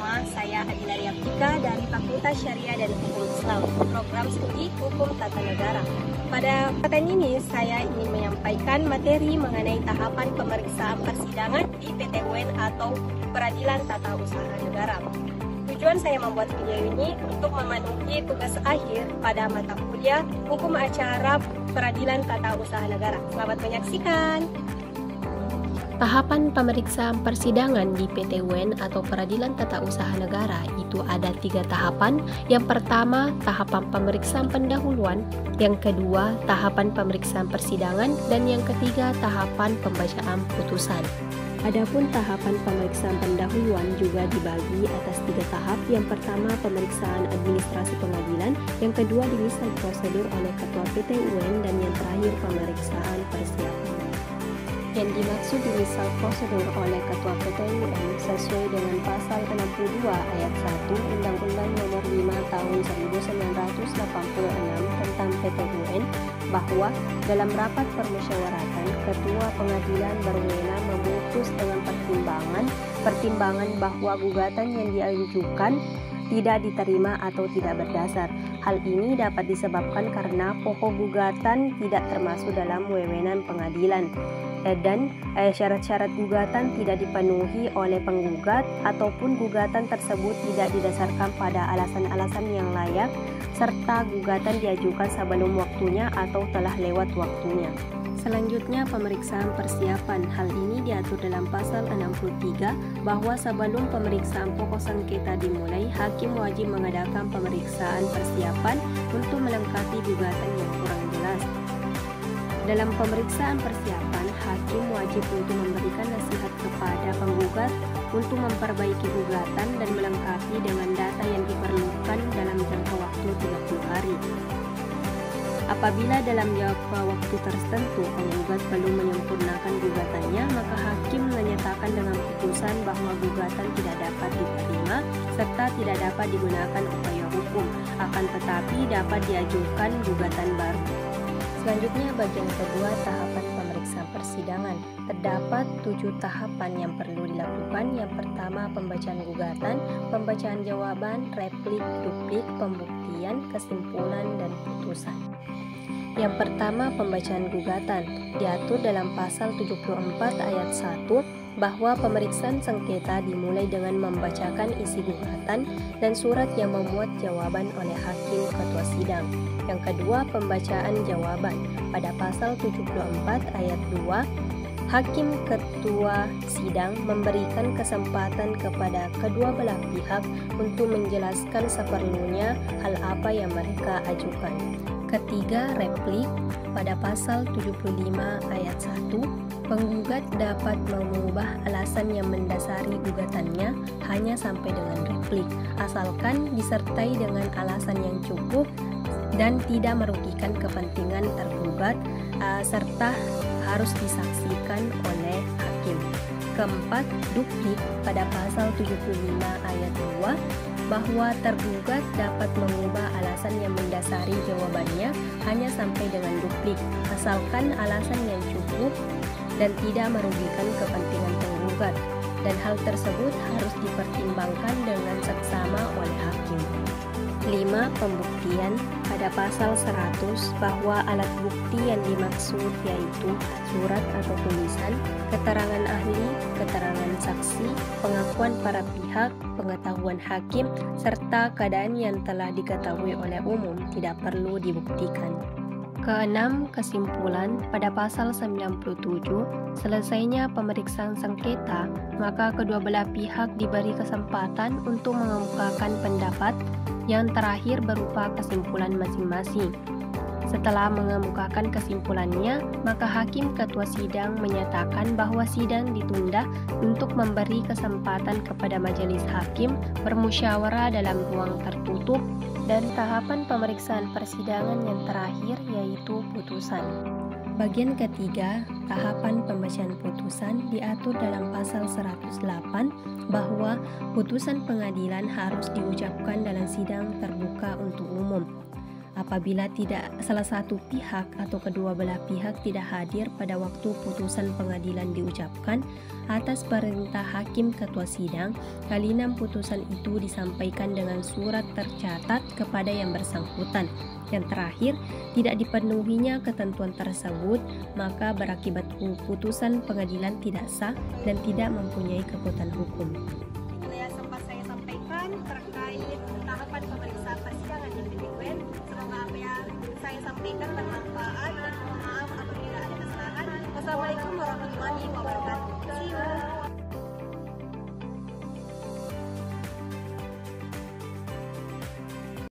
Pertama-tama, saya Adila Aptika dari Fakultas Syariah dan Hukum Islam, Program Studi Hukum Tata Negara. Pada kesempatan ini, saya ingin menyampaikan materi mengenai tahapan pemeriksaan persidangan di PT UN atau Peradilan Tata Usaha Negara. Tujuan saya membuat video ini untuk memenuhi tugas akhir pada mata kuliah Hukum Acara Peradilan Tata Usaha Negara. Selamat menyaksikan. Tahapan pemeriksaan persidangan di PT UN atau Peradilan Tata Usaha Negara itu ada 3 tahapan. Yang pertama, tahapan pemeriksaan pendahuluan. Yang kedua, tahapan pemeriksaan persidangan. Dan yang ketiga, tahapan pembacaan putusan. Adapun tahapan pemeriksaan pendahuluan juga dibagi atas 3 tahap. Yang pertama, pemeriksaan administrasi pengadilan. Yang kedua, dimisal prosedur oleh Ketua PT UN. Dan yang terakhir, pemeriksaan persiapan. Yang dimaksud dimisal prosedur oleh Ketua PT UN sesuai dengan Pasal 62 Ayat 1 Undang-Undang Nomor 5 Tahun 1986 tentang PT UN bahwa dalam rapat permusyawaratan Ketua Pengadilan berwenang memutus dengan pertimbangan bahwa gugatan yang diajukan tidak diterima atau tidak berdasar. Hal ini dapat disebabkan karena pokok gugatan tidak termasuk dalam wewenang pengadilan dan syarat-syarat gugatan tidak dipenuhi oleh penggugat ataupun gugatan tersebut tidak didasarkan pada alasan-alasan yang layak serta gugatan diajukan sebelum waktunya atau telah lewat waktunya. Selanjutnya, pemeriksaan persiapan. Hal ini diatur dalam Pasal 63 bahwa sebelum pemeriksaan pokok sengketa dimulai, hakim wajib mengadakan pemeriksaan persiapan untuk melengkapi gugatan yang kurang jelas. Dalam pemeriksaan persiapan, hakim wajib untuk memberikan nasihat kepada penggugat untuk memperbaiki gugatan dan melengkapi dengan data yang diperlukan dalam jangka waktu 30 hari. Apabila dalam jangka waktu tertentu penggugat belum menyempurnakan gugatannya, maka hakim menyatakan dengan putusan bahwa gugatan tidak dapat diterima serta tidak dapat digunakan upaya hukum, akan tetapi dapat diajukan gugatan baru. Selanjutnya, bagian kedua, tahapan pemeriksaan persidangan. Terdapat 7 tahapan yang perlu dilakukan. Yang pertama, pembacaan gugatan, pembacaan jawaban, replik, duplik, pembuktian, kesimpulan, dan putusan. Yang pertama, pembacaan gugatan. Diatur dalam Pasal 74 Ayat 1 bahwa pemeriksaan sengketa dimulai dengan membacakan isi gugatan dan surat yang memuat jawaban oleh hakim ketua sidang. Yang kedua, pembacaan jawaban. Pada Pasal 74 Ayat 2, hakim ketua sidang memberikan kesempatan kepada kedua belah pihak untuk menjelaskan seperlunya hal apa yang mereka ajukan. Ketiga, replik. Pada Pasal 75 Ayat 1, penggugat dapat mengubah alasan yang mendasari gugatannya hanya sampai dengan replik, asalkan disertai dengan alasan yang cukup dan tidak merugikan kepentingan tergugat serta harus disaksikan oleh hakim. Keempat, duplik. Pada Pasal 75 Ayat 2 bahwa tergugat dapat mengubah alasan yang mendasari jawabannya hanya sampai dengan duplik, asalkan alasan yang cukup dan tidak merugikan kepentingan penggugat, dan hal tersebut harus dipertimbangkan dengan seksama oleh hakim. 5. Pembuktian. Pada Pasal 100 bahwa alat bukti yang dimaksud yaitu surat atau tulisan, keterangan ahli, keterangan saksi, pengakuan para pihak, pengetahuan hakim, serta keadaan yang telah diketahui oleh umum tidak perlu dibuktikan. Keenam, kesimpulan. Pada Pasal 97, selesainya pemeriksaan sengketa, maka kedua belah pihak diberi kesempatan untuk mengemukakan pendapat yang terakhir berupa kesimpulan masing-masing. Setelah mengemukakan kesimpulannya, maka hakim ketua sidang menyatakan bahwa sidang ditunda untuk memberi kesempatan kepada majelis hakim bermusyawarah dalam ruang tertutup. Dan tahapan pemeriksaan persidangan yang terakhir yaitu putusan. Bagian ketiga, tahapan pembacaan putusan diatur dalam Pasal 108 bahwa putusan pengadilan harus diucapkan dalam sidang terbuka untuk umum. apabila tidak salah satu pihak atau kedua belah pihak tidak hadir pada waktu putusan pengadilan diucapkan atas perintah hakim ketua sidang, kali 6 putusan itu disampaikan dengan surat tercatat kepada yang bersangkutan. Yang terakhir, tidak dipenuhinya ketentuan tersebut, maka berakibat putusan pengadilan tidak sah dan tidak mempunyai kekuatan hukum. Itu yang sempat saya sampaikan terkait tahapan pemeriksaan persidangan di PTUN. Semoga apa yang saya sampaikan bermanfaat dan mohon maaf apabila ada kesalahan. Wassalamualaikum warahmatullahi wabarakatuh.